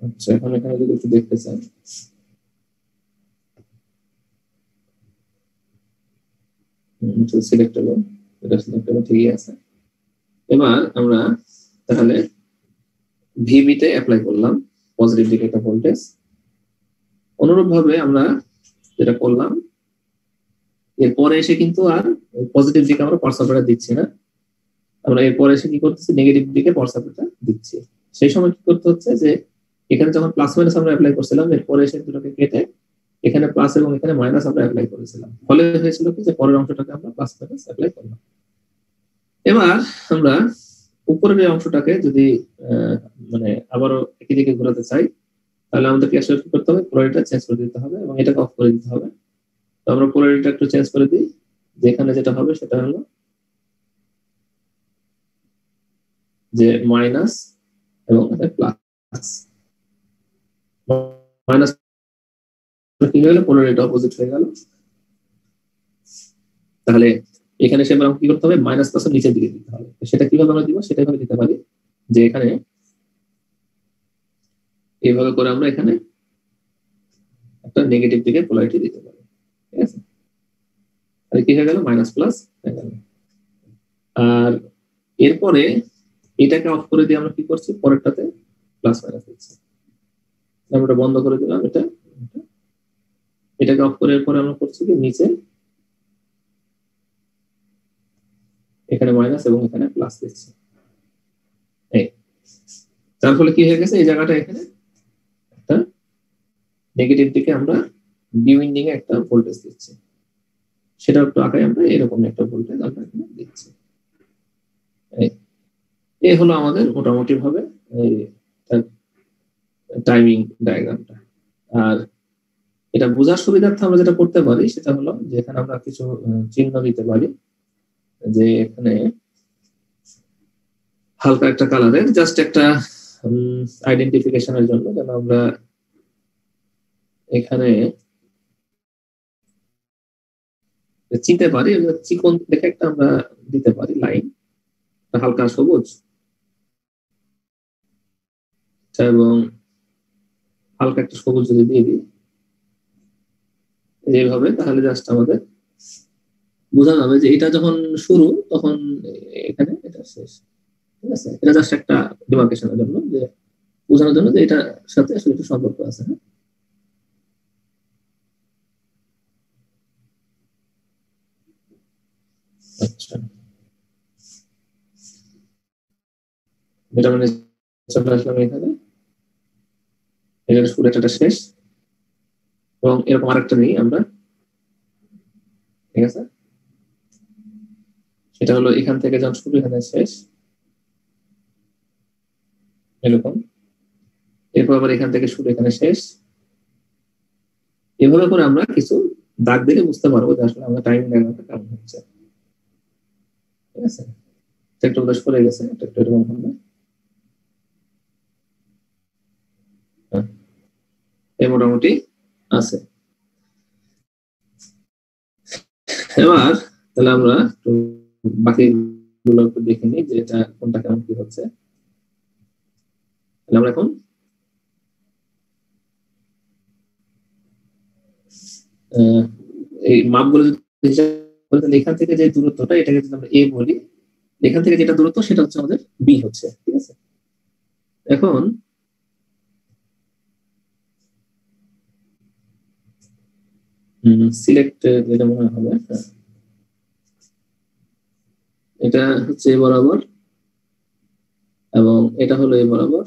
আচ্ছা, এখন এখানে যদি একটু দেখতে চাই, সিলেক্টেবল, এটা সিলেক্টেবল ঠিকই আছে। এবার আমরা তাহলে ভিবি তে অ্যাপ্লাই করলাম পজিটিভ দিকে একটা ভোল্টেজ। অনুরূপ ভাবে আমরা যেটা করলাম, এরপরে এসে কিন্তু আর পজিটিভ দিকে আমরা পাওয়ার সাপ্লাইটা দিচ্ছি না, আমরা এরপরে এসে কি করতেছি, নেগেটিভ দিকে পাওয়ার সাপ্লাইটা দিচ্ছি। সেই সময় কি করতে হচ্ছে যে এখানে যখন প্লাস মাইনাস আমরা অ্যাপ্লাই করছিলাম, এরপরে এসে দুটোকে কেটে এখানে প্লাস এবং এখানে মাইনাস আমরা অ্যাপ্লাই করেছিলাম, ফলে হয়েছিল কি যে পরের অংশটাকে আমরা প্লাস মাইনাস অ্যাপ্লাই করলাম। এবার আমরা উপরের এই অংশটাকে যদি মানে আবারও একই দিকে ঘোরাতে চাই, তাহলে আমাদেরকে আসলে কি করতে হবে, পোলারিটিটা চেঞ্জ করে দিতে হবে এবং এটাকে অফ করে দিতে হবে। তো আমরা পোলারিটিটা একটু চেঞ্জ করে দিই, যেখানে যেটা হবে সেটা হলো যে মাইনাস এবং প্লাস। মাইনাস কি হলো, পোলারিটি অপোজিট হয়ে গেল। তাহলে এখানে সে কি করতে হবে, মাইনাস প্লাস নিচের দিকে দিতে হবে। সেটা কিভাবে আমরা দিব, সেটা ভাবে দিতে পারি যে এখানে এইভাবে করে আমরা এখানে একটা নেগেটিভ দিকে পোলারিটি দিতে পারি, ঠিক আছে। তাহলে কি হয়ে গেল, মাইনাস প্লাস হয়ে গেল। আর এরপরে এটাকে অফ করে দিয়ে আমরা কি করছি, পরেরটাতে প্লাস মাইনাস দিচ্ছি। আমরা বন্ধ করে দিলাম এটাকে অফ করে এরপরে আমরা করছি কি, নিচে এখানে মাইনাস এবং এখানে প্লাস দিচ্ছি। তার ফলে কি হয়ে গেছে, এই জায়গাটা এখানে একটা নেগেটিভ দিকে আমরা ডিউইন্ডিং এ একটা ভোল্টেজ দিচ্ছি, সেটা একটু আঁকায় আমরা এরকম একটা ভোল্টেজ আমরা এখানে দিচ্ছি। এই হলো আমাদের মোটামুটি ভাবে এই টাইমিং ডায়াগ্রামটা। আর এটা বোঝার সুবিধার্থে আমরা যেটা করতে পারি সেটা হলো যে এখানে আমরা কিছু চিহ্ন দিতে পারি, যে এখানে হালকা একটা কালারের জাস্ট একটা আইডেন্টিফিকেশনের জন্য, যেন আমরা এখানে চিনতে পারি। চিকন দেখে একটা আমরা দিতে পারি লাইন, হালকা সবুজ এবং হালকা একটা সবুজ যদি দিয়ে দিই এইভাবে, তাহলে জাস্ট আমাদের বোঝা যাবে যে এটা যখন শুরু তখন এখানে এটা শেষ, ঠিক আছে। এটা জাস্ট একটা ডিমার্কেশনের জন্য, যে বোঝানোর জন্য যে এটার সাথে আসলে একটু সম্পর্ক আছে। হ্যাঁ, আচ্ছা, এটা মানে চলে আসলাম এখানে, এটার শুরু একটা শেষ, এবং এরকম আরেকটা নেই আমরা, ঠিক আছে। সেটা হলো এখান থেকে যখন শুরু এখানে শেষ এরকম, এরপর আবার এখান থেকে শুরু এখানে শেষ। এভাবে করে আমরা কিছু দাগ দিলে বুঝতে পারবো যে আসলে আমরা টাইম ডায়াগ্রামটা কেমন হচ্ছে, ঠিক আছে। একটু বেশ করে গেছে, একটু এরকম হবে, এই মোটামুটি আছে। এবার তাহলে আমরা বাকি গুলো একটু দেখে নিই যে এটা কোনটা কেমন কি হচ্ছে। তাহলে আমরা এখন এই মাপগুলো যদি এখান থেকে যে দূরত্বটা, এটাকে যদি আমরা এ বলি, এখান থেকে যেটা দূরত্ব সেটা হচ্ছে আমাদের বি হচ্ছে, ঠিক আছে। এখন সিলেক্ট যেটা মনে হবে, এটা হচ্ছে এ বরাবর এবং এটা হলো এ বরাবর।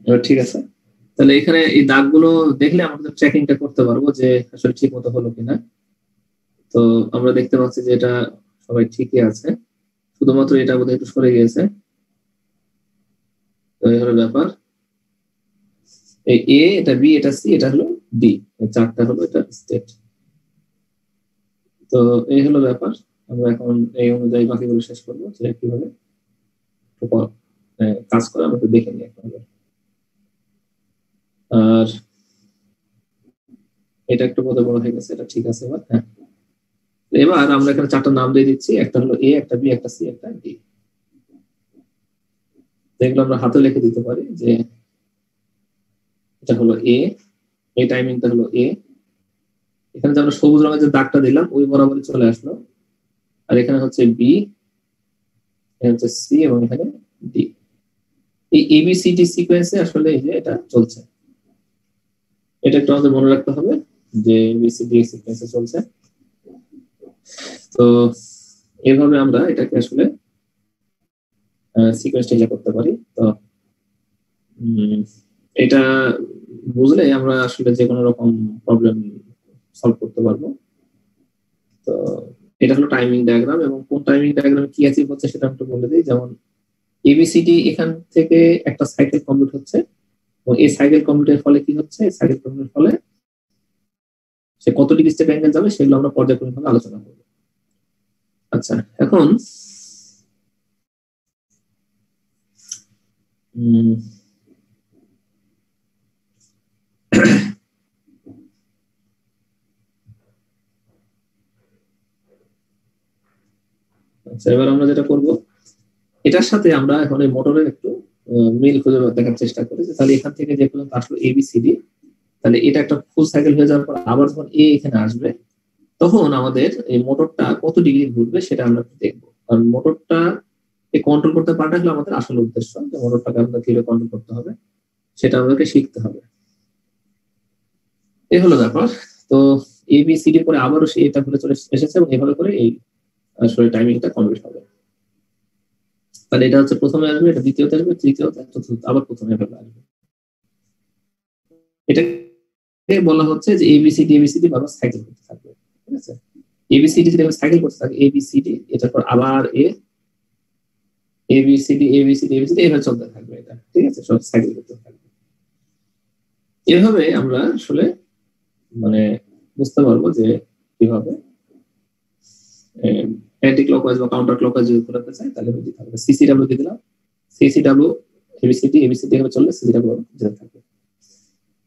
এবার ঠিক আছে। তাহলে এখানে এই দাগগুলো দেখলে আমরা ট্র্যাকিংটা করতে পারবো যে আসলে ঠিক মতো হলো কিনা। তো আমরা দেখতে পাচ্ছি যে এটা সবাই ঠিকই আছে, শুধুমাত্র এটা বোধহয় একটু সরে গিয়েছে। তো এই হলো ব্যাপার, এই এ, এটা বি, এটা সি, এটা হলো ডি, চারটা হলো এটা স্টেট। তো এই হলো ব্যাপার। আমরা এখন এই অনুযায়ী বাকিগুলো শেষ করবো যে কিভাবে কাজ করে আমরা দেখে নিই এখন। আর এটা একটু বড় হয়ে গেছে, এটা ঠিক আছে। এবার হ্যাঁ, এবার আমরা এখানে চারটা নাম দিয়ে দিচ্ছি, একটা হলো এ, একটা বি, একটা সি, একটা ডি। এগুলো আমরা হাতে লিখে দিতে পারি যে এটা হলো এ, এই টাইমিংটা হলো এ। এখানে যে আমরা সবুজ রঙের যে দাগটা দিলাম ওই বরাবরই চলে আসলো। আর এখানে হচ্ছে বি, এখানে হচ্ছে সি এবং এখানে ডি। এই এবিসিডি সিকোয়েন্সে আসলে এই যে এটা চলছে, এটা একটু আমাদের মনে রাখতে হবে যে এবিসিডি সিকোয়েন্সে চলছে। তো এভাবে আমরা এটাকে আসলে সিকোয়েন্সটা ইয়া করতে পারি। তো এটা বুঝলে আমরা আসলে যে কোনো রকম প্রবলেম সলভ করতে পারবো। তো এটা হলো টাইমিং ডায়াগ্রাম, এবং কোন টাইমিং ডায়াগ্রামে কি অ্যাচিভ হচ্ছে সেটা একটু বলে দিই। যেমন এবিসিডি এখান থেকে একটা সাইকেল কমপ্লিট হচ্ছে, এবং এই সাইকেল কমপ্লিটের ফলে কি হচ্ছে, সাইকেল কমপ্লিটের ফলে সে কত ডিগ্রি স্টেপ অ্যাঙ্গেল যাবে সেগুলো আমরা পর্যায়ক্রমিকভাবে আলোচনা করব। আচ্ছা, এখন আচ্ছা, এবার আমরা যেটা করব, এটার সাথে আমরা এখন এই মোটরের একটু মিল খুঁজে দেখার চেষ্টা করি। তাহলে এখান থেকে যে পর্যন্ত আসলো এবিসিডি, তাহলে এটা একটা ফুল সাইকেল হয়ে যাওয়ার পর আবার যখন এ এখানে আসবে তখন আমাদের এই মোটরটা কত ডিগ্রি ঘুরবে সেটা আমরা দেখবো। কারণ মোটরটা কন্ট্রোল করতে পারাটা হলো আমাদের আসল উদ্দেশ্য, যে মোটরটাকে আমাদের কিভাবে কন্ট্রোল করতে হবে সেটা আমাদেরকে শিখতে হবে। এই হলো ব্যাপার। তো এবিসিডির পরে আবারও সে এটা ঘুরে চলে এসেছে, এবং এভাবে করে এই আসলে টাইমিংটা কমপ্লিট হবে। তাহলে এটা হচ্ছে প্রথমে আসবে, এটা দ্বিতীয়তে আসবে, তৃতীয়তে, চতুর্থ, আবার প্রথমে এভাবে আসবে। এটাকে বলা হচ্ছে যে এবিসিডি এবিসিডি বারবার সাইকেল করতে থাকবে। ঠিক আছে, এবিসিডি যদি সাইকেল করতে থাকে, এবিসিডি, এটার পর আবার এ, এবিসিডি এবিসিডি এবিসিডি এভাবে চলতে থাকবে এটা। ঠিক আছে, সব সাইকেল করতে থাকবে। এভাবে আমরা আসলে মানে বুঝতে পারবো যে কিভাবে অ্যান্টি ক্লকওয়াইজ বা কাউন্টার ক্লকওয়াইজ যদি ঘোরাতে চাই তাহলে বুঝতে হবে। সিসিডব্লিউ দিয়ে দিলাম, সিসিডব্লিউ এবিসিডি এবিসিডি এভাবে চললে সিসিডব্লিউ যেতে থাকবে।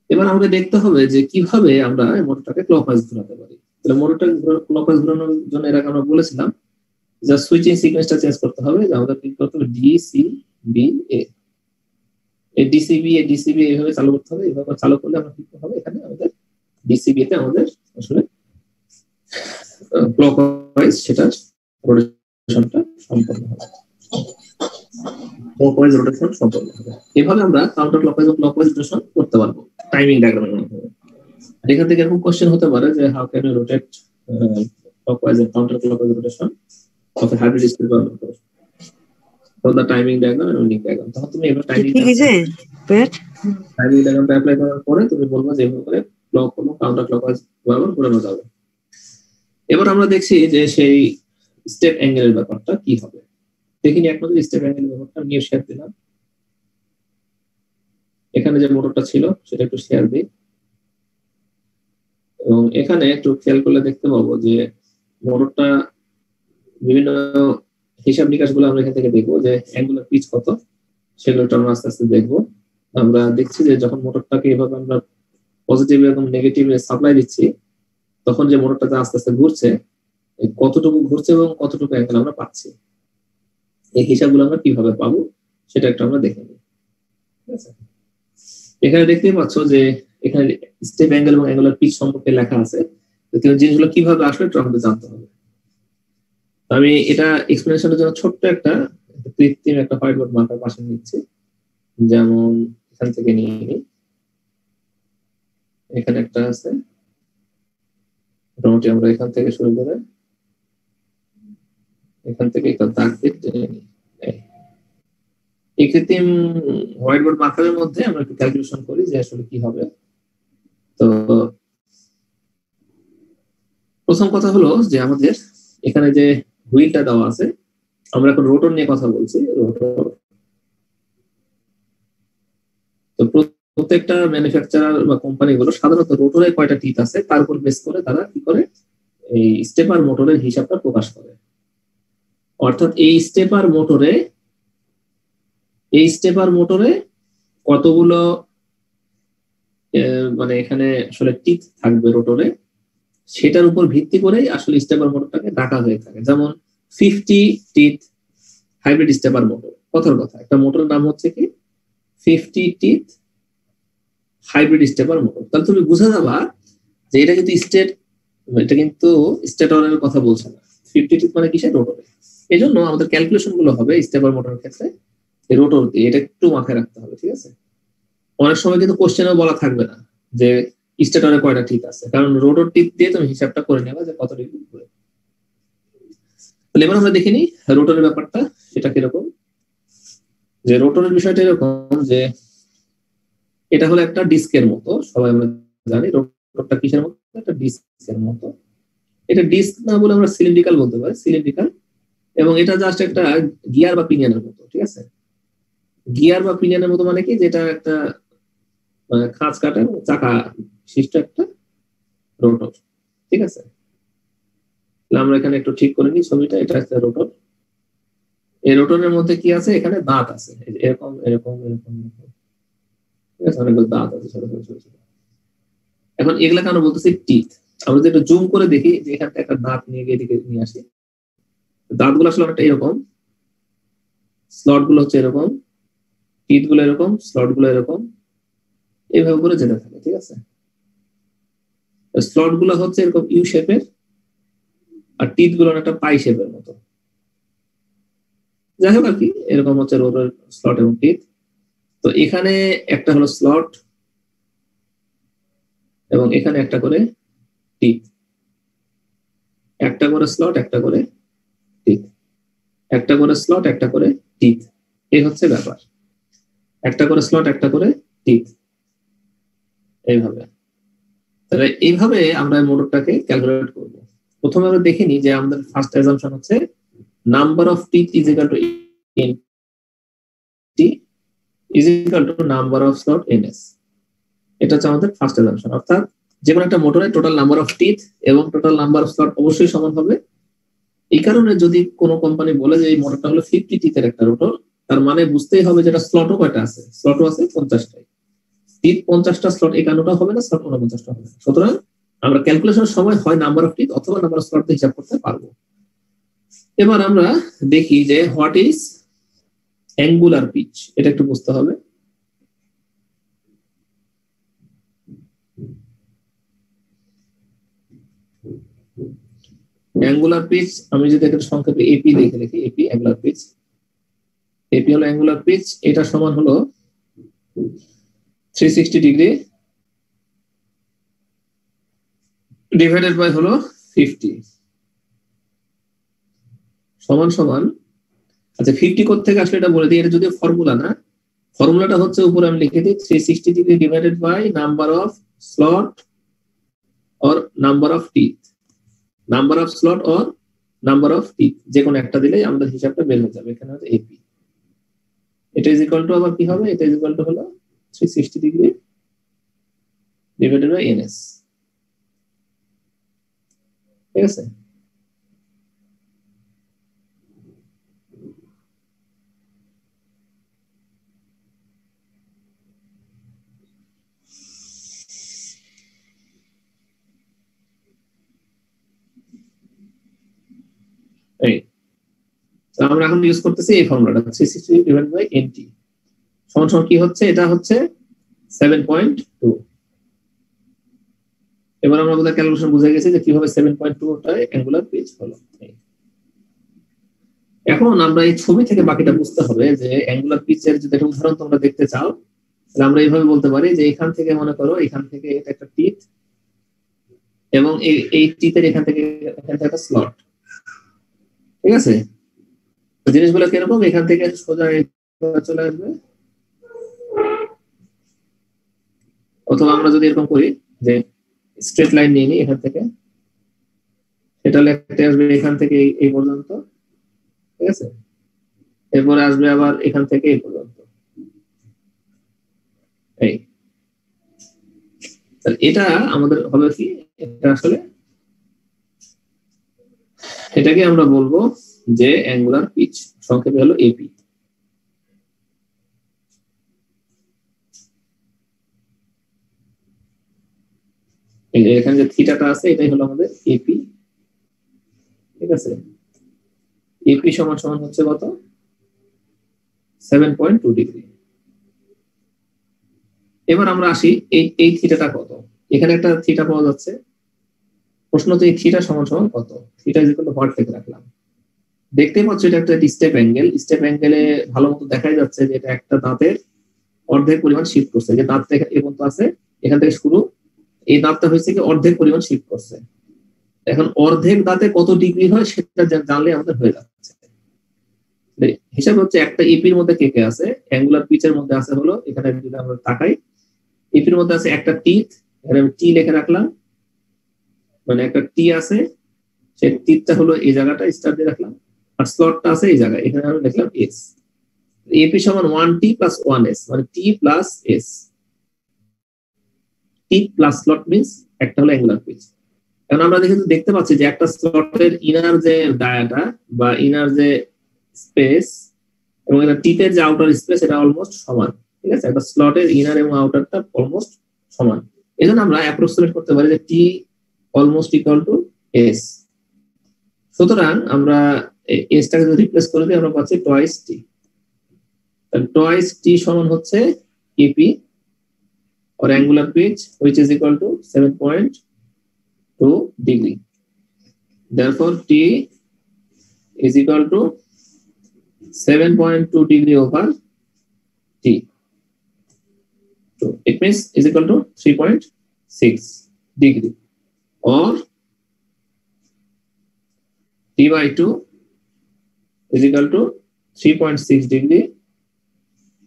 এবার আমাদের দেখতে হবে যে কিভাবে আমরা মোটরটাকে ক্লকওয়াইজ ঘোরাতে পারি। তাহলে মোটরটাকে ক্লকওয়াইজ ঘোরানোর জন্য এর আগে আমরা বলেছিলাম যে সুইচিং সিকোয়েন্সটা চেঞ্জ করতে হবে, যে আমাদের কি করতে হবে, ডিসিবি এ, এই ডিসিবি এ ডিসিবি এইভাবে চালু করতে হবে। এইভাবে চালু করলে আমরা কি হবে, এখানে আমাদের ডিসিবি তে আমাদের আসলে ক্লকওয়াইজ সেটা রোটেশনটা সম্পন্ন হবে, ক্লকওয়াইজ রোটেশন সম্পন্ন হবে। এভাবে আমরা কাউন্টার ক্লকওয়াইজ ও ক্লকওয়াইজ রোটেশন করতে পারবো টাইমিং ডায়াগ্রামের মাধ্যমে। এখান থেকে এরকম কোশ্চেন হতে পারে যে how can you rotate clockwise and counterclockwise rotation of a hybrid steel valve for the timing diagram and winding diagram. তখন তুমি এবার টাইমিং ডায়াগ্রামটা অ্যাপ্লাই করার পরে তুমি বলবা যে এভাবে করে ক্লক এবং কাউন্টার ক্লকওয়াইজ বরাবর ঘোরানো যাবে। এবার আমরা দেখছি যে সেই স্টেপ অ্যাঙ্গেলের ব্যাপারটা কি হবে। দেখিনি এক নজরে স্টেপ অ্যাঙ্গেলের ব্যাপারটা নিয়ে শেয়ার দিলাম। এখানে যে মোটরটা ছিল সেটা একটু শেয়ার দিই, এবং এখানে একটু খেয়াল করলে দেখতে পাবো যে মোটরটা বিভিন্ন হিসাব নিকাশ গুলো আমরা এখান থেকে দেখবো, যে অ্যাঙ্গুলার পিচ কত সেগুলো আমরা আস্তে আস্তে দেখবো। আমরা দেখছি যে যখন মোটরটাকে এভাবে আমরা পজিটিভ এবং নেগেটিভ সাপ্লাই দিচ্ছি তখন যে মোটরটা আস্তে আস্তে ঘুরছে, কতটুকু ঘুরছে এবং কতটুকু অ্যাঙ্গেল আমরা পাচ্ছি, এই হিসাবগুলো আমরা কিভাবে পাবো সেটা একটু আমরা দেখে নিই। ঠিক আছে, এখানে দেখতেই পাচ্ছ যে এখানে স্টেপ অ্যাঙ্গেল এবং অ্যাঙ্গুলার পিচ সম্পর্কে লেখা আছে। জিনিসগুলো কিভাবে আসলে একটু আমাদের জানতে হবে। আমি এটা এক্সপ্লেনেশনের জন্য ছোট্ট একটা কৃত্রিম একটা হোয়াইট বোর্ড মার্কার পাশে নিচ্ছি। যেমন এখান থেকে নিয়ে নিই, এখানে একটা আছে, মোটামুটি আমরা এখান থেকে শুরু করে এখান থেকে একটা দাগ দিয়ে টেনে নিই। এই কৃত্রিম হোয়াইট বোর্ড মার্কারের মধ্যে আমরা একটু ক্যালকুলেশন করি যে আসলে কি হবে। তো প্রথম কথা হলো যে আমাদের এখানে যে হুইলটা দেওয়া আছে, আমরা এখন রোটর নিয়ে কথা বলছি। রোটর, তো প্রত্যেকটা ম্যানুফ্যাকচারার বা কোম্পানিগুলো সাধারণত রোটরে কয়টা টিথ আছে তার উপর বেস করে তারা কি করে এই স্টেপার মোটরের হিসাবটা প্রকাশ করে। অর্থাৎ এই স্টেপার মোটরে কতগুলো মানে এখানে আসলে টিথ থাকবে রোটরে, সেটার উপর ভিত্তি করেই আসলে স্টেপার মোটরটাকে ডাকা হয়ে থাকে। যেমন 50 টিথ হাইব্রিড স্টেপার মোটর, কথার কথা একটা মোটরের নাম হচ্ছে কি 50 টিথ হাইব্রিড স্টেপার মোটর। তাহলে তুমি বুঝে যাবা যে এটা কিন্তু স্টেটরের কথা বলছে না, 50 টিথ মানে কিসের, রোটরে। এই জন্য আমাদের ক্যালকুলেশন গুলো হবে স্টেপার মোটরের ক্ষেত্রে রোটর দিয়ে, এটা একটু মাথায় রাখতে হবে, ঠিক আছে। অনেক সময় কিন্তু কোশ্চেনও বলা থাকবে না যে স্টেটরে কয়টা টিথ আছে, কারণ রোটর টিথ দিয়ে তুমি হিসাবটা করে নেবা যে কত ডিগ্রি ঘুরে। তাহলে এবার আমরা দেখে নিই রোটরের ব্যাপারটা, সেটা কিরকম। যে রোটরের বিষয়টা এরকম যে এটা হলো একটা ডিস্কের মতো, সবাই আমরা জানি রোটরটা কিসের মতো, একটা ডিস্কের মতো। এটা ডিস্ক না বলে আমরা সিলিন্ড্রিক্যাল বলতে পারি, সিলিন্ড্রিক্যাল। এবং এটা জাস্ট একটা গিয়ার বা পিনিয়নের মতো, ঠিক আছে। গিয়ার বা পিনিয়নের মতো মানে কি, যেটা একটা খাঁজ কাটা চাকা বিশিষ্ট একটা রোটর, ঠিক আছে। আমরা এখানে একটু ঠিক করে নিই ছবিটা, এটা একটা রোটর। এই রোটরের মধ্যে কি আছে, এখানে দাঁত আছে, এরকম এরকম এরকম, ঠিক আছে, অনেকগুলো দাঁত আছে ছোট ছোট ছোট ছোট। এখন এগুলাকে আমরা বলতেছি টিথ। আমরা যদি একটু জুম করে দেখি যে এখান থেকে একটা দাঁত নিয়ে গিয়ে এদিকে নিয়ে আসি, দাঁতগুলো আসলে অনেকটা এরকম, স্লট গুলো হচ্ছে এরকম, টিথ গুলো এরকম, স্লট গুলো এরকম, এইভাবে করে যেতে থাকে, ঠিক আছে। স্লট গুলো হচ্ছে এরকম ইউ শেপের, আর টিথ গুলো একটা পাই শেপের মতো। যাই হোক আর কি, এরকম হচ্ছে রোটের স্লট এবং টিথ। তো এখানে একটা হলো স্লট এবং এখানে একটা করে টিথ, একটা করে স্লট একটা করে টিথ, একটা করে স্লট একটা করে টিথ, এই হচ্ছে ব্যাপার। একটা করে স্লট একটা করে টিথ, এইভাবে। তাহলে এইভাবে আমরা মোটরটাকে ক্যালকুলেট করব। প্রথমে আমরা দেখে নিই যে আমাদের ফার্স্ট অ্যাজাম্পশন হচ্ছে number of teeth is equal to N T is equal to number of slot NS. এটা হচ্ছে আমাদের ফার্স্ট অ্যাজাম্পশন। অর্থাৎ যে কোনো একটা মোটরের টোটাল নাম্বার অফ টিথ এবং টোটাল নাম্বার অফ স্লট অবশ্যই সমান হবে। এই কারণে যদি কোনো কোম্পানি বলে যে এই মোটরটা হলো 50 টিথের একটা রোটর, তার মানে বুঝতেই হবে যেটা স্লটও কয়টা আছে, স্লটও আছে 50টাই। টিথ 50টা, স্লট 51টা হবে না, স্লট 49টা হবে। সুতরাং আমরা ক্যালকুলেশনের সময় হয় নাম্বার অফ টিথ অথবা নাম্বার অফ স্লট হিসাব করতে পারবো। এবার আমরা দেখি যে হোয়াট ইজ অ্যাঙ্গুলার পিচ, এটা একটু বুঝতে হবে। অ্যাঙ্গুলার পিচ আমি যদি একটা সংক্ষেপে এপি দেখে লিখি, এপি অ্যাঙ্গুলার পিচ, এপি হলো অ্যাঙ্গুলার পিচ, এটা সমান হলো 360 ডিগ্রি ডিভাইডেড বাই হলো 50 সমান সমান, আচ্ছা 50 কোথা থেকে আসলে এটা বলে দিই, এটা যদি ফর্মুলা না, ফর্মুলাটা হচ্ছে উপরে আমি লিখে দিই 360 degree divided by number of slot or number of teeth, number of slot or number of teeth, যে কোনো একটা দিলেই আমাদের হিসাবটা বের হয়ে যাবে। এখানে হচ্ছে এপি, এটা ইজ ইকুয়াল টু আবার কি হবে, এটা ইজ ইকুয়াল টু হলো 360 ডিগ্রি ডিভাইডেড বাই এনএস, ঠিক আছে। এই আমরা এখন ইউজ করতেছি এই ফর্মুলাটা 360 ডিভাইডেড বাই এনটি সমান সমান কি হচ্ছে, এটা হচ্ছে 7.2। এবার আমরা আমাদের ক্যালকুলেশন বুঝে গেছি যে কিভাবে 7.2 টা অ্যাঙ্গুলার পিচ হলো। এখন আমরা এই ছবি থেকে বাকিটা বুঝতে হবে যে অ্যাঙ্গুলার পিচের যদি একটা উদাহরণ তোমরা দেখতে চাও, তাহলে আমরা এইভাবে বলতে পারি যে এখান থেকে মনে করো এখান থেকে এটা একটা টিথ এবং এই টিথের এখান থেকে একটা স্লট, ঠিক আছে। জিনিসগুলো কিরকম, এখান থেকে সোজা চলে আসবে, অথবা আমরা যদি এরকম করি যে স্ট্রেট লাইন নিয়ে নিই এখান থেকে, সেটা লেখতে আসবে এখান থেকে এই পর্যন্ত, ঠিক আছে। এরপরে আসবে আবার এখান থেকে এই পর্যন্ত, এই এটা আমাদের হবে কি, এটা আসলে এটাকে আমরা বলবো যে অ্যাঙ্গুলার পিচ, সংক্ষেপে হলো এপি। এখানে যে থিটাটা আছে এটাই হলো আমাদের এপি, ঠিক আছে। এপি সমান সমান হচ্ছে কত? 7.2 ডিগ্রি। এবার আমরা আসি এই থিটাটা কত। এখানে একটা থিটা পাওয়া যাচ্ছে, প্রশ্ন হচ্ছে এই থিটা সমান সমান কত। Theta is equal to what থেকে রাখলাম। দেখতেই পাচ্ছ এটা একটা স্টেপ অ্যাঙ্গেল। স্টেপ অ্যাঙ্গেলে ভালো মতো দেখাই যাচ্ছে যে এটা একটা দাঁতের অর্ধেক পরিমাণ শিফট করছে। যে দাঁতটা এ পর্যন্ত আছে, এখান থেকে শুরু, এই দাঁতটা হয়েছে কি অর্ধেক পরিমাণ শিফট করছে। এখন অর্ধেক দাঁতে কত ডিগ্রি হয় সেটা জানলে আমাদের হয়ে যাচ্ছে। হিসাব হচ্ছে একটা এপির মধ্যে কে কে আছে, অ্যাঙ্গুলার পিচের মধ্যে আছে হলো, এখানে যদি আমরা তাকাই এপির মধ্যে আছে একটা টিথ, এখানে আমি টি লিখে রাখলাম, মানে একটা টি আছে, সেই টিথটা হলো এই জায়গাটা স্টার দিয়ে রাখলাম, আর স্লটটা আছে এই জায়গায়, এখানে আমি লিখলাম এস। এপি সমান 1t প্লাস 1s, মানে টি প্লাস এস। টি প্লাস স্লট মিন্স একটা হলো অ্যাঙ্গুলার পিচ। এখন আমরা দেখতে পাচ্ছি যে একটা স্লটের ইনার যে ডায়াটা বা ইনার যে স্পেস এবং এটা টিপের যে আউটার স্পেস এটা অলমোস্ট সমান, ঠিক আছে। একটা স্লটের ইনার এবং আউটারটা অলমোস্ট সমান, এজন্য আমরা অ্যাপ্রক্সিমেট করতে পারি যে টি অলমোস্ট ইকুয়াল টু এস। সুতরাং আমরা এসটাকে যদি রিপ্লেস করে দিই আমরা পাচ্ছি টয়েস টি। টয়েস টি সমান হচ্ছে AP or angular pitch which is equal to 7.2 degree. Therefore T is equal to 7.2 degree over T. So it means is equal to 3.6 degree, or T by 2 is equal to 3.6 degree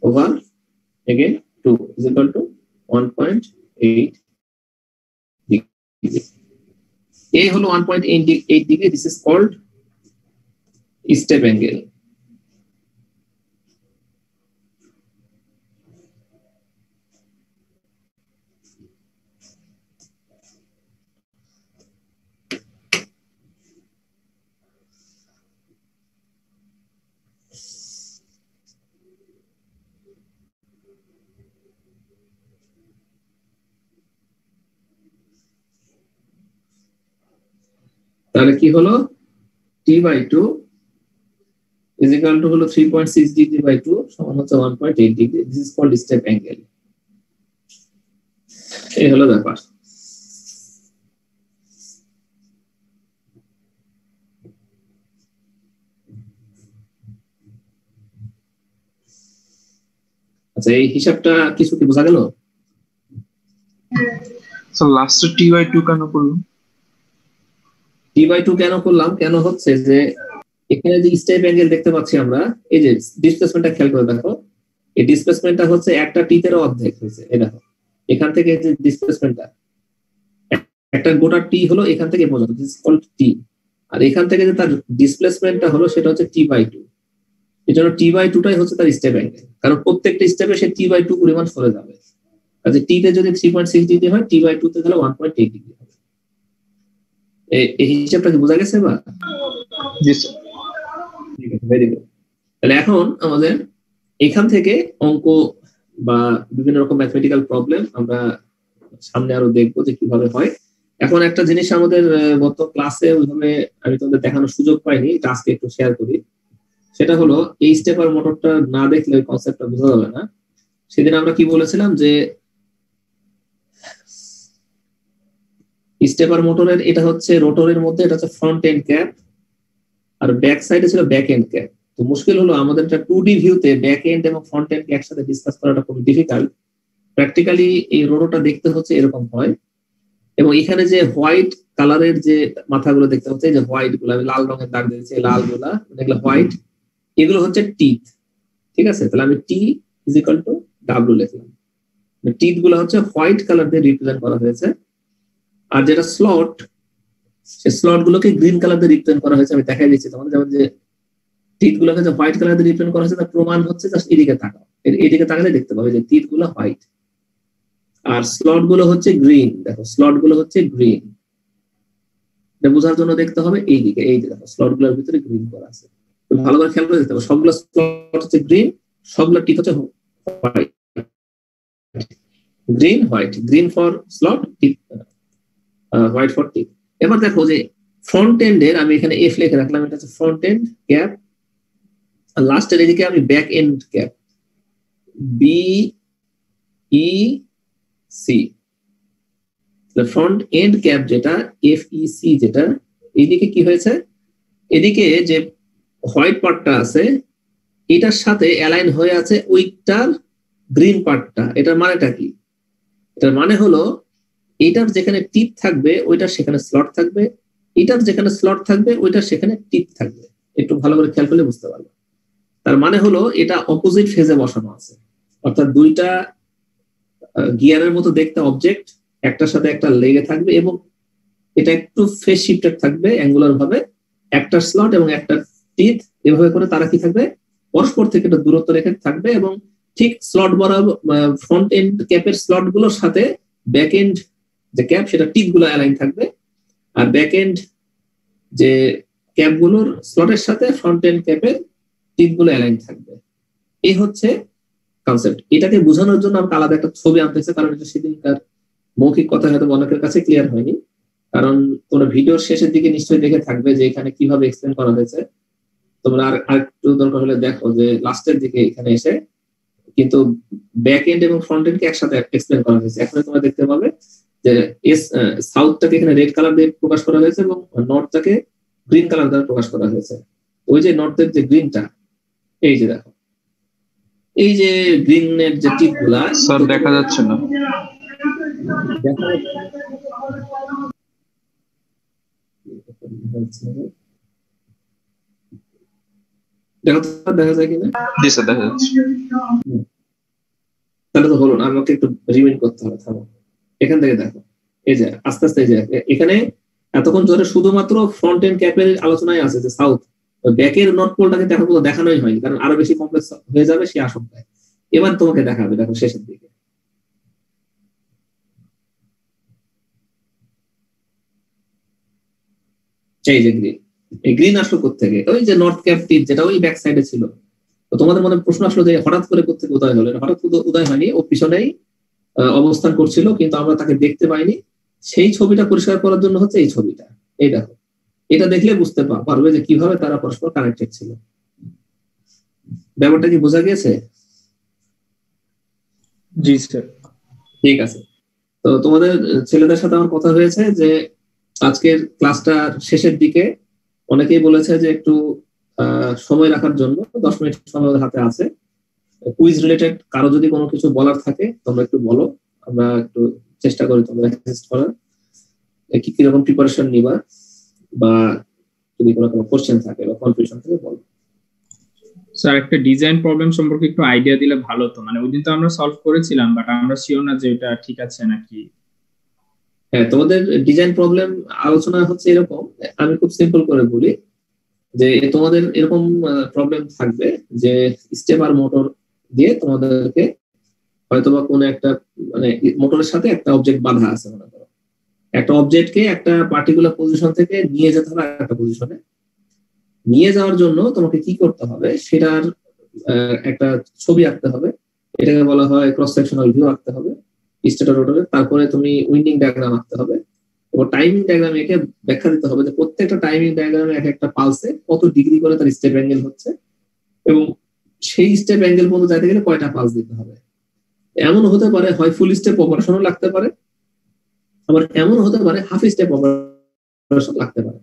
over again 2 is equal to 1.8 degree. A হলো 1.8 degree. This is called step angle. তাহলে কি হলো, t by 2 is equal to হলো 3.6 degree by 2 সমান হচ্ছে 1.8 degree. This is called step angle. এই হলো ব্যাপার। আচ্ছা, এই হিসাবটা কিছু কি বোঝা গেল? স্যার লাস্টে টি বাই 2 কেন করলাম? টি বাই 2 কেন করলাম, কেন হচ্ছে যে এখানে যে স্টেপ অ্যাঙ্গেল দেখতে পাচ্ছি আমরা, এই যে ডিসপ্লেসমেন্টটা খেয়াল করে দেখো, এই ডিসপ্লেসমেন্টটা হচ্ছে একটা টিতের অর্ধেক হয়েছে। এই দেখো এখান থেকে যে ডিসপ্লেসমেন্টটা, একটা গোটা টি হলো এখান থেকে পর্যন্ত, দিস ইজ কল্ড টি, আর এখান থেকে যে তার ডিসপ্লেসমেন্টটা হলো সেটা হচ্ছে টি বাই 2। এই জন্য টি বাই 2টাই হচ্ছে তার স্টেপ অ্যাঙ্গেল, কারণ প্রত্যেকটা স্টেপে সে টি বাই 2 পরিমাণ সরে যাবে। কাজে টি তে যদি 3.6 ডিগ্রি হয়, টি বাই 2 তে তাহলে 1.8 ডিগ্রি হবে। এই হিসাবটা কি বোঝা গেছে বা? জি স্যার। Very good. তাহলে এখন আমাদের এখান থেকে অঙ্ক বা বিভিন্ন রকম ম্যাথমেটিক্যাল প্রবলেম আমরা সামনে আরো দেখবো যে কিভাবে হয়। এখন একটা জিনিস আমাদের গত ক্লাসে ওইভাবে আমি তোমাদের দেখানোর সুযোগ পাইনি, এটা আজকে একটু শেয়ার করি। সেটা হলো এই স্টেপার মোটরটা না দেখলে ওই কনসেপ্টটা বোঝা যাবে না। সেদিন আমরা কি বলেছিলাম যে স্টেপার মোটরের এটা হচ্ছে রোটরের মধ্যে, এটা হচ্ছে ফ্রন্ট এন্ড ক্যাপ, আর ব্যাক সাইডে ছিল ব্যাক এন্ড ক্যাপ। তো মুশকিল হলো আমাদের এটা 2D ভিউতে ব্যাক এন্ড এবং ফ্রন্ট এন্ড একসাথে ডিসকাস করাটা খুব ডিফিকাল্ট। প্র্যাকটিক্যালি এই রোটরটা দেখতে হচ্ছে এরকম হয়, এবং এখানে যে হোয়াইট কালারের যে মাথাগুলো দেখতে হচ্ছে, যে হোয়াইট গুলো আমি লাল রঙের দাগ দিয়েছি, লাল গুলা এগুলো হোয়াইট, এগুলো হচ্ছে টিথ, ঠিক আছে। তাহলে আমি টি ইজ ইকুয়াল টু ডাব্লিউ লিখলাম। টিথ গুলো হচ্ছে হোয়াইট কালার দিয়ে রিপ্রেজেন্ট করা হয়েছে, আর যেটা স্লট, সেই স্লট গুলোকে গ্রিন কালার দিয়ে রিপ্রেজেন্ট করা হয়েছে। আমি দেখাই দিচ্ছি তোমাদের, যেমন যে টিথ গুলোকে যে হোয়াইট কালার দিয়ে রিপ্রেজেন্ট করা হয়েছে তার প্রমাণ হচ্ছে জাস্ট এদিকে তাকাও, এদিকে তাকালে দেখতে পাবে যে টিথ গুলো হোয়াইট আর স্লট গুলো হচ্ছে গ্রিন। দেখো স্লট গুলো হচ্ছে গ্রিন, এটা বোঝার জন্য দেখতে হবে এই দিকে, এই যে দেখো স্লট গুলোর ভিতরে গ্রিন করা আছে, তো ভালো করে খেয়াল করে দেখতে হবে সবগুলো স্লট হচ্ছে গ্রিন, সবগুলো টিক হচ্ছে white, green white, green for slot, tick white for tick. এবার দেখো যে ফ্রন্ট এন্ডের আমি এখানে এফ লিখে রাখলাম, এটা হচ্ছে ফ্রন্ট এন্ড ক্যাপ, আর লাস্টের এদিকে আমি back end cap B E C, front end cap যেটা এফ ই সি, যেটা এইদিকে কি হয়েছে, এদিকে যে হোয়াইট পার্টটা আছে এটার সাথে অ্যালাইন হয়ে আছে ওইটার গ্রিন পার্টটা। এটার মানেটা কি? এটার মানে হলো এটার যেখানে টিপ থাকবে ওইটার সেখানে স্লট থাকবে, এটার যেখানে স্লট থাকবে ওইটার সেখানে টিপ থাকবে। একটু ভালো করে খেয়াল করলে বুঝতে পারবে। তার মানে হলো এটা অপোজিট ফেজে বসানো আছে, অর্থাৎ দুইটা গিয়ারের মতো দেখতে অবজেক্ট একটার সাথে একটা লেগে থাকবে এবং এটা একটু ফেজ শিফটেড থাকবে অ্যাঙ্গুলার ভাবে, একটা স্লট এবং একটা টিথ এভাবে করে তারা কি থাকবে পরস্পর থেকে একটা দূরত্ব রেখে থাকবে, এবং ঠিক স্লট বরাবর ফ্রন্ট এন্ড ক্যাপের স্লট গুলোর সাথে ব্যাক এন্ড যে ক্যাপ সেটা টিপ গুলো অ্যালাইন থাকবে, আর ব্যাক এন্ড যে ক্যাপ গুলোর স্লটের সাথে ফ্রন্ট এন্ড ক্যাপের টিপ গুলো অ্যালাইন থাকবে। এই হচ্ছে কনসেপ্ট। এটাকে বোঝানোর জন্য আমাকে আলাদা একটা ছবি আনতেছে, কারণ এটা সেদিনকার মৌখিক কথা হয়তো অনেকের কাছে ক্লিয়ার হয়নি, কারণ তোমরা ভিডিওর শেষের দিকে নিশ্চয়ই দেখে থাকবে যে এখানে কিভাবে এক্সপ্লেন করা হয়েছে। তোমরা আর একটু দরকার হলে দেখো যে লাস্টের দিকে এখানে এসে কিন্তু ব্যাক এন্ড এবং ফ্রন্ট এন্ড কে একসাথে এক্সপ্লেন করা হয়েছে। এখন তোমরা দেখতে পাবে যে সাউথটাকে এখানে রেড কালার দিয়ে প্রকাশ করা হয়েছে এবং নর্থটাকে গ্রিন কালার দ্বারা প্রকাশ করা হয়েছে। ওই যে নর্থের যে গ্রিনটা, এই যে দেখো এই যে গ্রিনের যে টিপ গুলা স্যার দেখা যাচ্ছে না, দেখা যায় কিনা? জি স্যার দেখা যাচ্ছে। তাহলে তো হলো না, আমাকে একটু রিমাইন্ড করতে হবে। থামো, এখান থেকে দেখো, এই যে আস্তে আস্তে এই যে এখানে এতক্ষণ ধরে শুধুমাত্র ফ্রন্ট এন্ড ক্যাপের আলোচনায় আছে যে সাউথ, ব্যাকের নর্থ পোলটাকে দেখো দেখানোই হয়নি, কারণ আরো বেশি কমপ্লেক্স হয়ে যাবে সেই আশঙ্কায়। এবার তোমাকে দেখাবে, দেখো শেষের দিকে এই যে গ্রিন, এই গ্রিন আসলো কোত্থেকে? ওই যে নর্থ ক্যাপ টিপ যেটা ওই ব্যাক সাইডে ছিল। তো তোমাদের মনে প্রশ্ন আসলো যে হঠাৎ করে কোত্থেকে উদয় হলো? হঠাৎ উদয় হয়নি, ও পিছনেই অবস্থান করছিল, কিন্তু আমরা তাকে দেখতে পাইনি। সেই ছবিটা পরিষ্কার করার জন্য হচ্ছে এই ছবিটা। এই দেখো, এটা দেখলে বুঝতে পারবে যে কিভাবে তারা পরস্পর কানেক্টেড ছিল। ব্যাপারটা কি বোঝা গেছে? জি স্যার। ঠিক আছে। তো তোমাদের ছেলেদের সাথে আমার কথা হয়েছে যে আজকের ক্লাসটার শেষের দিকে অনেকেই বলেছে যে একটু সময় রাখার জন্য 10 মিনিট সময় হাতে আছে। কুইজ রিলেটেড কারো যদি কোনো কিছু বলার থাকে তোমরা একটু বলো, আমরা একটু চেষ্টা করি তোমরা অ্যাসিস্ট করার। কি কিরকম প্রিপারেশন নিবা, বা যদি কোনো কোশ্চেন থাকে বা কনফিউশন থাকে বলো। স্যার একটা ডিজাইন প্রবলেম সম্পর্কে একটু আইডিয়া দিলে ভালো হতো, মানে ওই দিন তো আমরা সলভ করেছিলাম বাট আমরা শিওর না যে এটা ঠিক আছে নাকি। হ্যাঁ, তোমাদের ডিজাইন প্রবলেম আলোচনা হচ্ছে এরকম, আমি খুব সিম্পল করে বলি যে তোমাদের এরকম প্রবলেম থাকবে যে স্টেপার মোটর দিয়ে তোমাদেরকে হয়তোবা কোনো একটা মানে মোটরের সাথে একটা অবজেক্ট বাঁধা আছে, মনে করো একটা অবজেক্টকে একটা পার্টিকুলার পজিশন থেকে নিয়ে যেতে হবে একটা পজিশনে। নিয়ে যাওয়ার জন্য তোমাকে কি করতে হবে সেটার একটা ছবি আঁকতে হবে, এটাকে বলা হয় ক্রস সেকশনাল ভিউ আঁকতে হবে স্টেটর রোটরে। তারপরে তুমি উইন্ডিং ডায়াগ্রাম আঁকতে হবে এবং টাইমিং ডায়াগ্রাম একে ব্যাখ্যা দিতে হবে যে প্রত্যেকটা টাইমিং ডায়াগ্রামে এক একটা পালসে কত ডিগ্রি করে তার স্টেপ অ্যাঙ্গেল হচ্ছে এবং সেই স্টেপ অ্যাঙ্গেল পর্যন্ত যাইতে গেলে কয়টা পালস দিতে হবে। এমন হতে পারে হয় ফুল স্টেপ অপারেশনও লাগতে পারে, আবার এমন হতে পারে হাফ স্টেপ অপারেশন লাগতে পারে।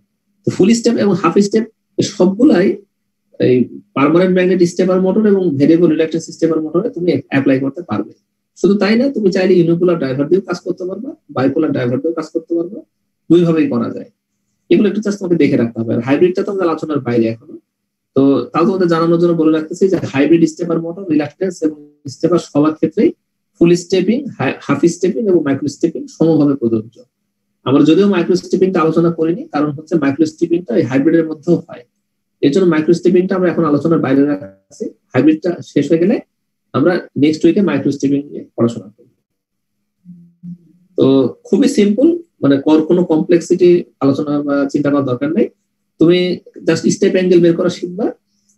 ফুল স্টেপ এবং হাফ স্টেপ সবগুলাই এই পার্মানেন্ট ম্যাগনেট স্টেপার মোটর এবং ভেরিয়েবল রিল্যাক্টেন্স স্টেপার মোটরে তুমি অ্যাপ্লাই করতে পারবে। শুধু তাই না, তুমি চাইলে ইউনিপোলার ড্রাইভার দিয়েও কাজ করতে পারবে, বাইপোলার ড্রাইভার দিয়েও কাজ করতে পারবে, দুই ভাবেই করা যায়। এগুলো একটু জাস্ট তোমাকে দেখে রাখতে হবে। আর হাইব্রিডটা তো আমাদের আলোচনার বাইরে এখনো, তো তাও তোমাদের জানানোর জন্য বলে রাখতেছি যে হাইব্রিড স্টেপার মোটর রিল্যাক্টেন্স এবং স্টেপার সবার ক্ষেত্রেই ফুল স্টেপিং, হাফ স্টেপিং এবং মাইক্রো স্টেপিং সমভাবে প্রযোজ্য। আমরা যদিও মাইক্রো স্টেপিংটা আলোচনা করিনি, কারণ হচ্ছে মাইক্রো স্টেপিংটা এই হাইব্রিডের মধ্যেও হয়, এর জন্য মাইক্রো স্টেপিংটা আমরা এখন আলোচনার বাইরে রাখছি। হাইব্রিডটা শেষ হয়ে গেলে আমরা নেক্সট উইকে মাইক্রো স্টেপিং নিয়ে পড়াশোনা করব। তো খুবই সিম্পল, মানে কোনো কমপ্লেক্সিটি আলোচনা বা চিন্তা করার দরকার নেই। তুমি জাস্ট স্টেপ অ্যাঙ্গেল বের করা শিখবা,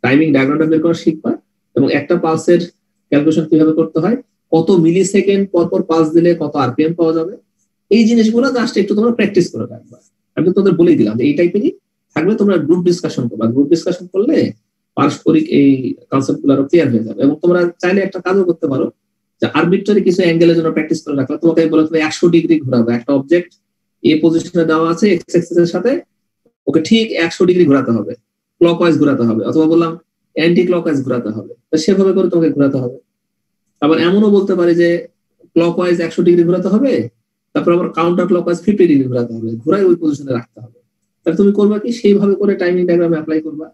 টাইমিং ডায়াগ্রামটা বের করা শিখবা, এবং একটা পালসের ক্যালকুলেশন কিভাবে করতে হয়, কত মিলি সেকেন্ড পর পর পালস দিলে কত আরপিএম পাওয়া যাবে, এই জিনিসগুলো জাস্ট একটু তোমরা প্র্যাকটিস করে রাখবা। আমি তোমাদের বলেই দিলাম যে এই টাইপেরই থাকবে, তোমরা গ্রুপ ডিসকাশন করবা। গ্রুপ ডিসকাশন করলে পারস্পরিক এই কনসেপ্ট গুলো আরো ক্লিয়ার হয়ে যাবে। এবং তোমরা চাইলে একটা কাজও করতে পারো, যে আরবিট্রারি কিছু অ্যাঙ্গেলের জন্য প্র্যাকটিস করে রাখলে, তোমাকে বলে তুমি 100 ডিগ্রি ঘোরাবে একটা অবজেক্ট, এই পজিশনে দেওয়া আছে এক্স অ্যাক্সিস এর সাথে, ওকে ঠিক 100 ডিগ্রি ঘোরাতে হবে, ক্লকওয়াইজ ঘোরাতে হবে, অথবা বললাম অ্যান্টি ক্লকওয়াইজ ঘোরাতে হবে, তো সেভাবে করে তোমাকে ঘোরাতে হবে। আবার এমনও বলতে পারি যে ক্লকওয়াইজ 100 ডিগ্রি ঘোরাতে হবে, তারপর আবার কাউন্টার ক্লকওয়াইজ 50 ডিগ্রি ঘোরাতে হবে, ঘোরাই ওই পজিশনে রাখতে হবে। তাহলে তুমি করবা কি, সেইভাবে করে টাইমিং ডায়াগ্রামে অ্যাপ্লাই করবা।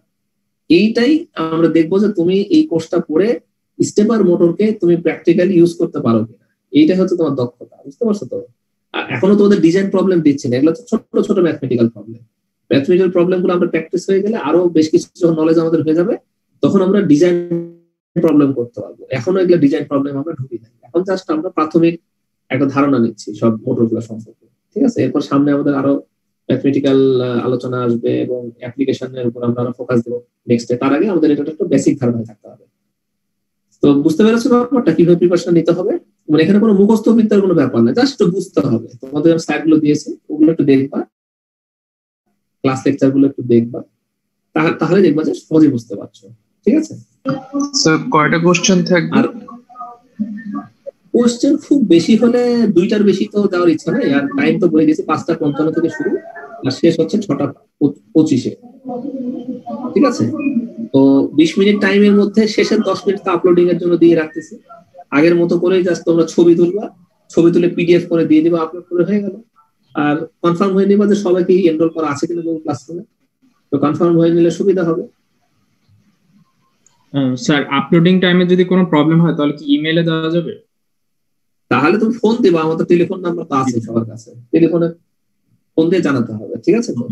এইটাই আমরা দেখবো যে তুমি এই কোর্সটা পড়ে স্টেপার মোটরকে তুমি প্র্যাকটিক্যালি ইউজ করতে পারো কিনা, এইটা হচ্ছে তোমার দক্ষতা। বুঝতে পারছো তো? এখনো তোমাদের ডিজাইন প্রবলেম দিচ্ছে না, এগুলো ছোট ছোট ম্যাথমেটিক্যাল প্রবলেম। ম্যাথমেটিক্যাল প্রবলেম গুলো আমরা প্র্যাকটিস হয়ে গেলে আরো বেশ কিছু নলেজ আমাদের হয়ে যাবে, তখন আমরা ডিজাইন প্রবলেম করতে পারবো। এখনো এগুলো ডিজাইন প্রবলেম আমরা ঢুকি নাই, এখন জাস্ট আমরা প্রাথমিক একটা ধারণা নিচ্ছি সব মোটরগুলো সম্পর্কে। ঠিক আছে, এরপর সামনে আমাদের আরো ম্যাথমেটিক্যাল আলোচনা আসবে এবং অ্যাপ্লিকেশনের উপর আমরা আরো ফোকাস দেবো নেক্সটে। তার আগে আমাদের এটা একটা বেসিক ধারণা থাকতে হবে। তো বুঝতে পেরেছো ব্যাপারটা, কিভাবে প্রিপারেশন নিতে হবে? মানে এখানে কোনো মুখস্থ বিদ্যার কোনো ব্যাপার না, জাস্ট একটু বুঝতে হবে। তোমাদের সাইট গুলো দিয়েছে, ওগুলো একটু দেখবা, ক্লাস লেকচার গুলো একটু দেখবা, তাহলে দেখবা যে সহজে বুঝতে পারছো। ঠিক আছে স্যার, কয়টা কোশ্চেন থাকবে? আর কোশ্চেন খুব বেশি হলে 2টার বেশি তো যাওয়ার ইচ্ছা নেই। আর টাইম তো বলে দিয়েছি 5:55 থেকে শুরু, আর শেষ হচ্ছে 6:25। ঠিক আছে, তো 20 মিনিট টাইমের মধ্যে শেষের 10 মিনিট তো আপলোডিং এর জন্য দিয়ে রাখতেছি। আগের মতো করেই জাস্ট তোমরা ছবি তুলবা, ছবি তুলে পিডিএফ করে দিয়ে দিবা, আপলোড করে হয়ে গেল। আর কনফার্ম হয়ে নিবা যে সবাই কি এনরোল করা আছে কিনা গুগল ক্লাসরুমে। তো কনফার্ম হয়ে নিলে সুবিধা হবে। স্যার, আপলোডিং টাইমে যদি কোনো প্রবলেম হয় তাহলে কি ইমেইলে দেওয়া যাবে? তাহলে তুমি ফোন দিবা, আমাদের টেলিফোন নাম্বার তো আছে সবার কাছে, টেলিফোনে ফোন দিয়ে জানাতে হবে। ঠিক আছে তো?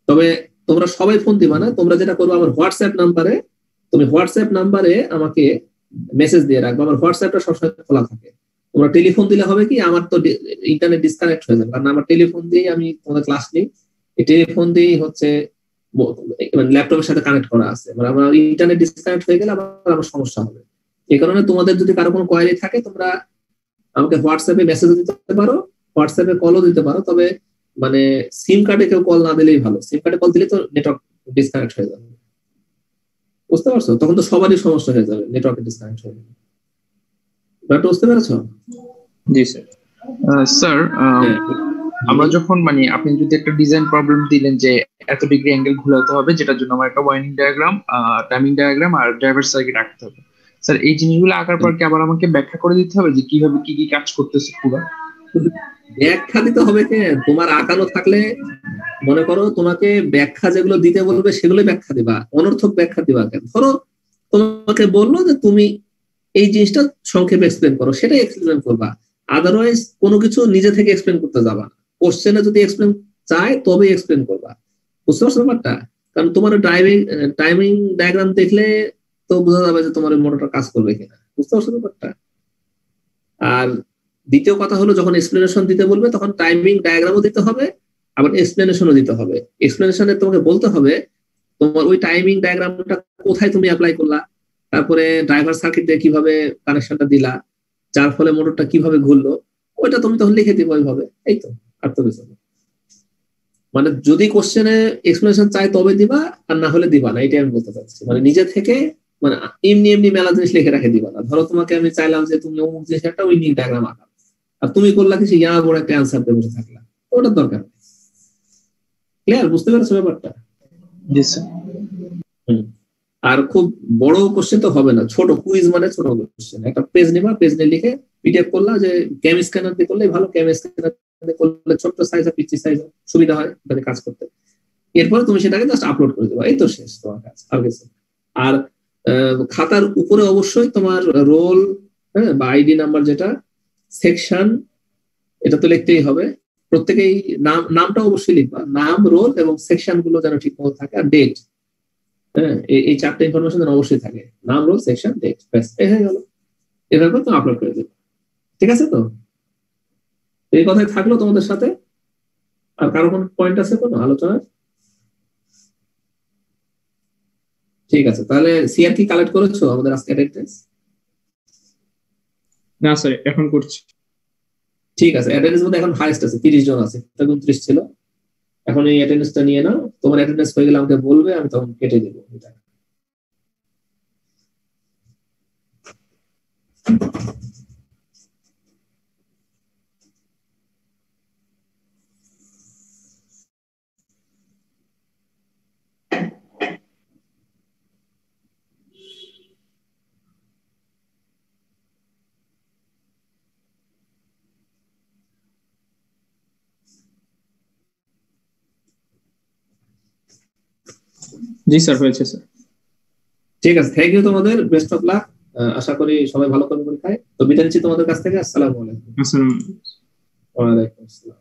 তবে তোমরা সবাই ফোন দিবা না, তোমরা যেটা করবে আমার হোয়াটসঅ্যাপ নাম্বারে আমাকে মেসেজ দিয়ে রাখবো। আমার হোয়াটসঅ্যাপটা সবসময় খোলা থাকে। তোমরা টেলিফোন দিলে হবে কি, আমার তো ইন্টারনেট ডিসকানেক্ট হয়ে যাবে, কারণ আমার টেলিফোন দিয়েই আমি তোমাদের ক্লাস নিই। এই টেলিফোন দিয়েই হচ্ছে ল্যাপটপের সাথে কানেক্ট করা আছে, মানে আমার ইন্টারনেট ডিসকানেক্ট হয়ে গেলে আমার সমস্যা হবে। এই কারণে তোমাদের যদি কারো কোনো কোয়ারি থাকে, তোমরা আমাকে হোয়াটসঅ্যাপে মেসেজ দিতে পারো, হোয়াটসঅ্যাপে কলও দিতে পারো। তবে মানে সিম কার্ডে কেউ কল না দিলেই ভালো, সিম কার্ডে কল দিলে তো নেটওয়ার্ক ডিসকানেক্ট হয়ে যাবে। বুঝতে পারছো? তখন তো সবারই সমস্যা হয়ে যাবে, নেটওয়ার্ক ডিসকানেক্ট হয়ে যাবে। ব্যাপারটা বুঝতে পেরেছো? জি স্যার। স্যার, আমরা যখন মানে আপনি যদি একটা ডিজাইন প্রবলেম দিলেন যে এত ডিগ্রি অ্যাঙ্গেল ঘোরাতে হবে, যেটার জন্য আমার একটা ওয়াইন্ডিং ডায়াগ্রাম, টাইমিং ডায়াগ্রাম আর ড্রাইভার সার্কিট আঁকতে হবে। স্যার, এই জিনিসগুলো আঁকার পর কি আবার আমাকে ব্যাখ্যা করে দিতে হবে যে কিভাবে কি কি কাজ করতেছে পুরো? ব্যাখ্যা দিতে হবে কে? তোমার আঁকানো থাকলে মনে করো তোমাকে ব্যাখ্যা যেগুলো দিতে বলবে সেগুলো ব্যাখ্যা দিবা, অনর্থক ব্যাখ্যা দিবা কেন? ধরো তোমাকে বললো যে তুমি এই জিনিসটা সংক্ষেপে এক্সপ্লেন করো, সেটাই এক্সপ্লেন করবা। আদারওয়াইজ কোনো কিছু নিজে থেকে এক্সপ্লেন করতে যাবা না। কোশ্চেনে যদি এক্সপ্লেন চায় তবে এক্সপ্লেন করবা। বুঝতে পারছো ব্যাপারটা? কারণ তোমার টাইমিং ডায়াগ্রাম দেখলে তো বোঝা যাবে যে তোমার মোটরটা কাজ করবে কিনা। বুঝতে পারছো ব্যাপারটা? আর দ্বিতীয় কথা হলো, যখন এক্সপ্লেনেশন দিতে বলবে তখন টাইমিং ডায়াগ্রামও দিতে হবে, আবার এক্সপ্লেনেশনও দিতে হবে। এক্সপ্লেনেশনে তোমাকে বলতে হবে তোমার ওই টাইমিং ডায়াগ্রামটা কোথায় তুমি অ্যাপ্লাই করলা, তারপরে ড্রাইভার সার্কিট দিয়ে কিভাবে কানেকশনটা দিলা, যার ফলে মোটরটা কিভাবে ঘুরলো, ওইটা তুমি তখন লিখে দিবে ওইভাবে। এই তো, আর তো কিছু না। মানে যদি কোশ্চেনে এক্সপ্লেনেশন চাই তবে দিবা, আর না হলে দিবা না, এটাই আমি বলতে চাচ্ছি। মানে নিজে থেকে মানে এমনি মেলা জিনিস লিখে রেখে দিবা না। ধরো তোমাকে আমি চাইলাম যে তুমি অমুক জিনিস একটা উইন্ডিং ডায়াগ্রাম আঁকা, আর তুমি করলা কিছু বড় একটা অ্যান্সার দিয়ে বসে থাকলা, ওটার দরকার নেই। ক্লিয়ার? বুঝতে পেরেছো ব্যাপারটা? জি স্যার। আর খুব বড় কোশ্চেন তো হবে না, ছোট কুইজ মানে ছোট কোশ্চেন। একটা পেজ নিবা, পেজ নিয়ে লিখে পিডিএফ করলা, যে ক্যাম স্ক্যানার দিয়ে করলে ভালো, ক্যাম স্ক্যানার দিয়ে করলে ছোট্ট সাইজ আর পিচি সাইজ সুবিধা হয় এটাতে কাজ করতে। এরপরে তুমি সেটাকে জাস্ট আপলোড করে দেবা, এই তো শেষ তোমার কাজ, আর কিছু। আর খাতার উপরে অবশ্যই তোমার রোল, হ্যাঁ, বা আইডি নাম্বার, যেটা সেকশন, এটা তো লিখতেই হবে। প্রত্যেকেই নামটা অবশ্যই লিখবা, নাম, রোল এবং সেকশন গুলো যেন ঠিক মতো থাকে, আর ডেট। হ্যাঁ, এই 4টা ইনফরমেশন যেন অবশ্যই থাকে, নাম, রোল, সেকশন, ডেট, ব্যাস, এই হয়ে গেল। এভাবে তো আপলোড করে দেবে। ঠিক আছে তো? এই কথাই থাকলো তোমাদের সাথে। আর কারো কোনো পয়েন্ট আছে কোনো আলোচনা? ঠিক আছে, তাহলে সিআর কি কালেক্ট করেছো আমাদের আজকে অ্যাটেন্ডেন্স? না স্যার এখন করছি। ঠিক আছে, অ্যাটেন্ডেন্স মধ্যে এখন হাইয়েস্ট আছে 30 জন আছে, 29 ছিল। এখন এই অ্যাটেন্ডেন্সটা নিয়ে নাও, তোমার অ্যাটেন্ডেন্স হয়ে গেলে আমাকে বলবে, আমি তখন কেটে দেবো। জি স্যার, হয়েছে স্যার। ঠিক আছে, থ্যাংক ইউ তোমাদের, বেস্ট অফ লাক। আশা করি সবাই ভালো করবে পরীক্ষায়। তো বিদায় নিচ্ছি তোমাদের কাছ থেকে। আসসালামু আলাইকুম। আসসালামু আলাইকুম। ওয়ালাইকুম আসসালাম।